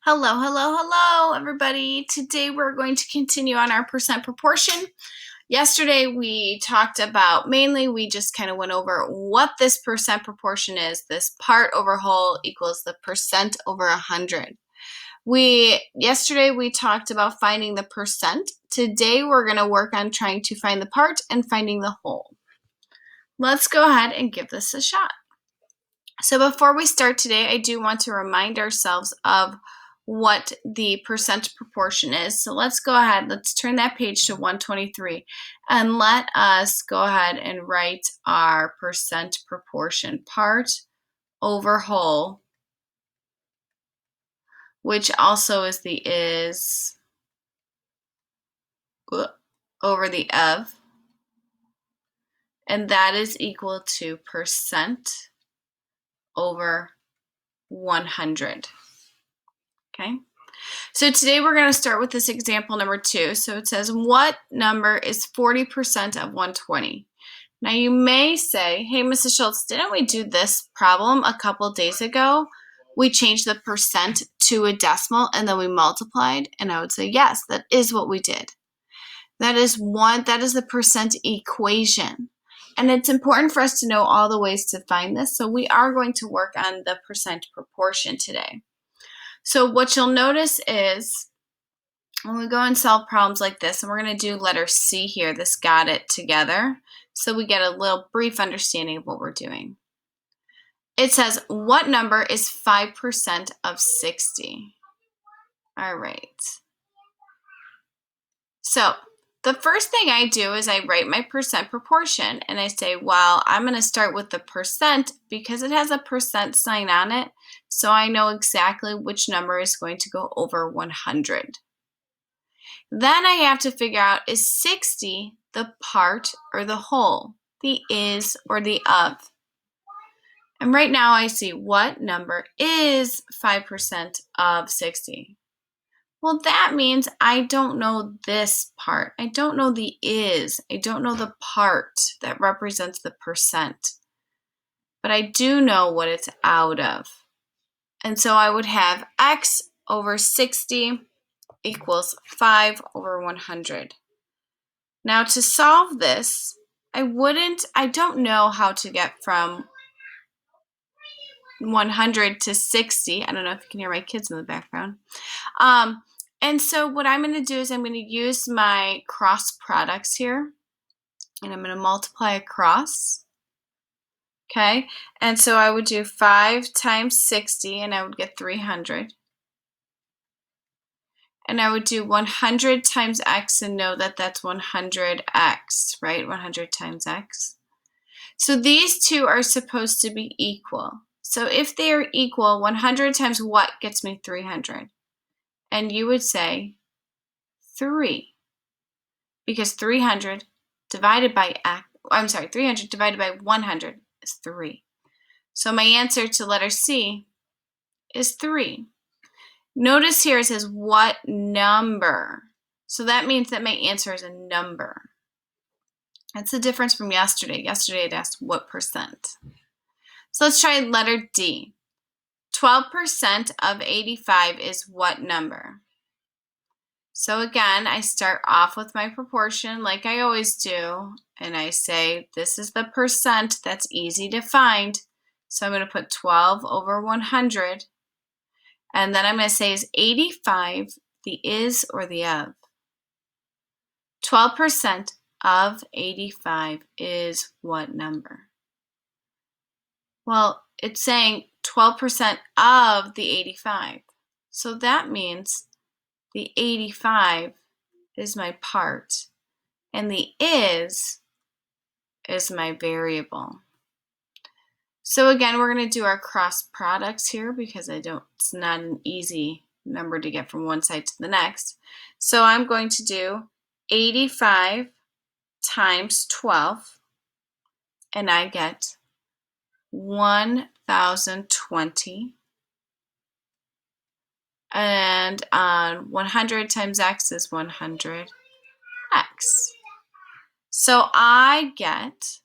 Hello, hello, hello, everybody. Today we're going to continue on our percent proportion. Yesterday we talked about, mainly we just kind of went over what this percent proportion is. This part over whole equals the percent over 100. Yesterday we talked about finding the percent. Today we're going to work on trying to find the part and finding the whole. Let's go ahead and give this a shot. So before we start today, I do want to remind ourselves of what the percent proportion is. So let's go ahead, let's turn that page to 123 and let us go ahead and write our percent proportion, part over whole, which also is the is over the of, and that is equal to percent over 100. Okay. So today we're going to start with this example number 2. So it says, what number is 40% of 120? Now you may say, hey, Mrs. Schultz, didn't we do this problem a couple days ago? We changed the percent to a decimal and then we multiplied. And I would say, yes, that is what we did. That is the percent equation. And it's important for us to know all the ways to find this. So we are going to work on the percent proportion today. So what you'll notice is when we go and solve problems like this, and we're going to do letter C here, this got it together, so we get a little brief understanding of what we're doing. It says, what number is 5% of 60? All right. So the first thing I do is I write my percent proportion, and I say, well, I'm going to start with the percent because it has a percent sign on it, so I know exactly which number is going to go over 100. Then I have to figure out, is 60 the part or the whole, the is or the of? And right now I see what number is 5% of 60. Well, that means I don't know this part. I don't know the is. I don't know the part that represents the percent. But I do know what it's out of. And so I would have x over 60 equals 5 over 100. Now to solve this, I don't know how to get from 100 to 60. I don't know if you can hear my kids in the background. And so what I'm going to do is I'm going to use my cross products here, and I'm going to multiply across. Okay, and so I would do 5 times 60, and I would get 300. And I would do 100 times x and know that that's 100x, right? 100 times x. So these two are supposed to be equal. So if they are equal, 100 times what gets me 300? And you would say 3. Because 300 divided by 300 divided by 100 is 3. So my answer to letter C is 3. Notice here it says what number. So that means that my answer is a number. That's the difference from yesterday. Yesterday it asked what percent. So let's try letter D. 12% of 85 is what number? So again, I start off with my proportion like I always do, and I say this is the percent. That's easy to find. So I'm going to put 12 over 100. And then I'm going to say, is 85 the is or the of? 12% of 85 is what number? Well, it's saying 12% of the 85. So that means the 85 is my part, and the is my variable. So again, we're going to do our cross products here because it's not an easy number to get from one side to the next. So I'm going to do 85 times 12, and I get 1020. And 100 times x is 100x. So I get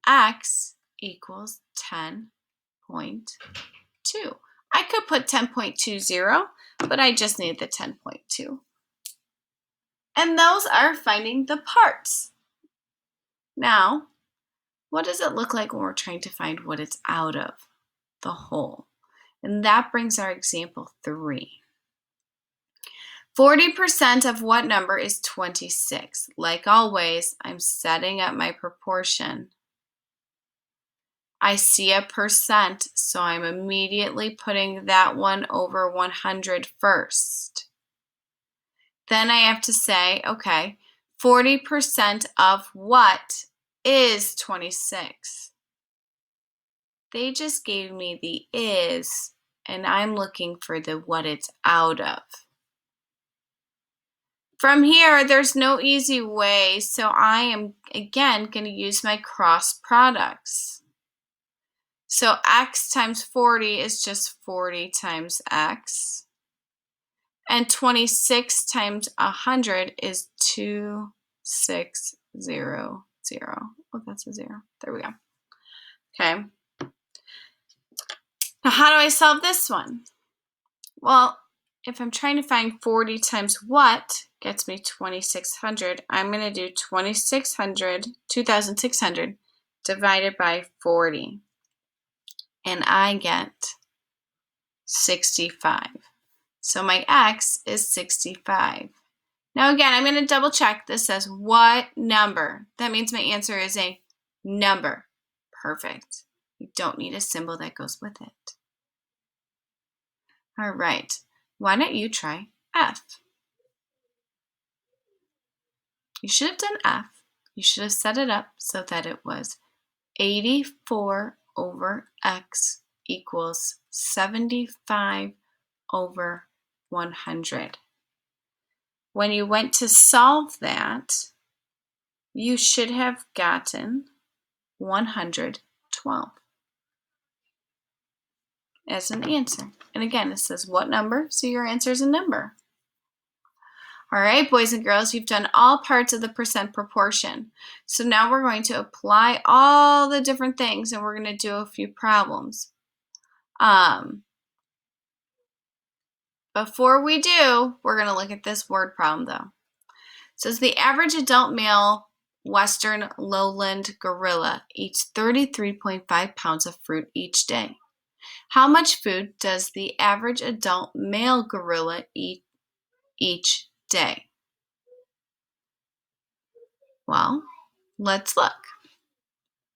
x equals 10.2. I could put 10.20, but I just need the 10.2. And those are finding the parts. Now, what does it look like when we're trying to find what it's out of? The whole. And that brings our example 3. 40% of what number is 26? Like always, I'm setting up my proportion. I see a percent, so I'm immediately putting that one over 100 first. Then I have to say, okay, 40% of what is 26? They just gave me the is, and I'm looking for the what it's out of. From here, there's no easy way, so I am, again, going to use my cross products. So x times 40 is just 40 times x. And 26 times 100 is 2600. Oh, that's a 0. There we go. Okay. Now, how do I solve this one? Well, if I'm trying to find 40 times what gets me 2600, I'm going to do 2600 divided by 40. And I get 65. So my x is 65. Now again, I'm going to double check. This says what number? That means my answer is a number. Perfect. You don't need a symbol that goes with it. All right. Why don't you try F? You should have done F. You should have set it up so that it was 84 over x equals 75 over 100. When you went to solve that, you should have gotten 112 as an answer. And again, it says what number, so your answer is a number. All right, boys and girls, you've done all parts of the percent proportion. So now we're going to apply all the different things, and we're going to do a few problems. Before we do, we're going to look at this word problem, though. It says the average adult male Western lowland gorilla eats 33.5 pounds of fruit each day. How much food does the average adult male gorilla eat each day? Well, let's look.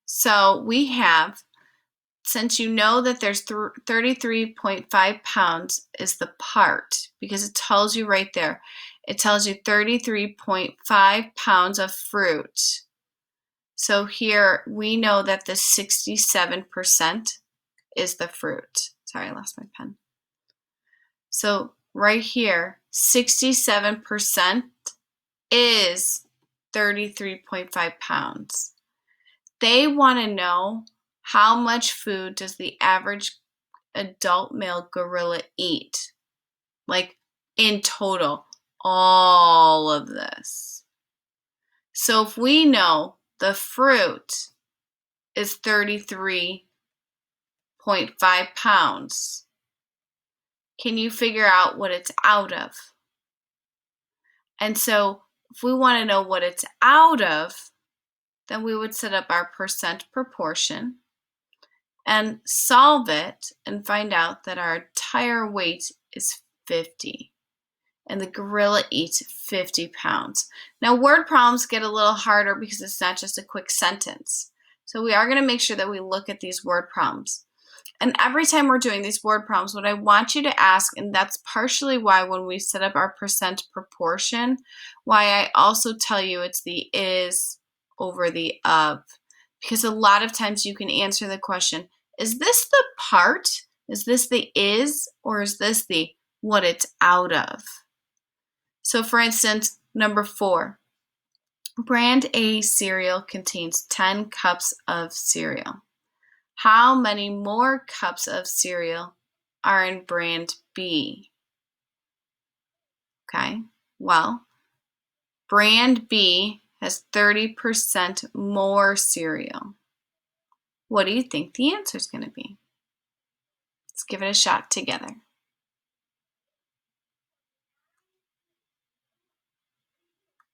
So we have, since you know that there's 33.5 pounds is the part, because it tells you right there, it tells you 33.5 pounds of fruit. So here we know that the 67% is the fruit. Sorry, I lost my pen. So right here, 67% is 33.5 pounds. They want to know how much food does the average adult male gorilla eat? Like in total, all of this. So if we know the fruit is 33.5 pounds, can you figure out what it's out of? And so if we want to know what it's out of, then we would set up our percent proportion and solve it and find out that our entire weight is 50. And the gorilla eats 50 pounds. Now, word problems get a little harder because it's not just a quick sentence. So we are going to make sure that we look at these word problems. And every time we're doing these word problems, what I want you to ask, and that's partially why when we set up our percent proportion, why I also tell you it's the is over the of. Because a lot of times you can answer the question, is this the part? Is this the is? Or is this the what it's out of? So for instance, number 4, brand A cereal contains 10 cups of cereal. How many more cups of cereal are in brand B? Okay, well, brand B has 30% more cereal. What do you think the answer is going to be? Let's give it a shot together.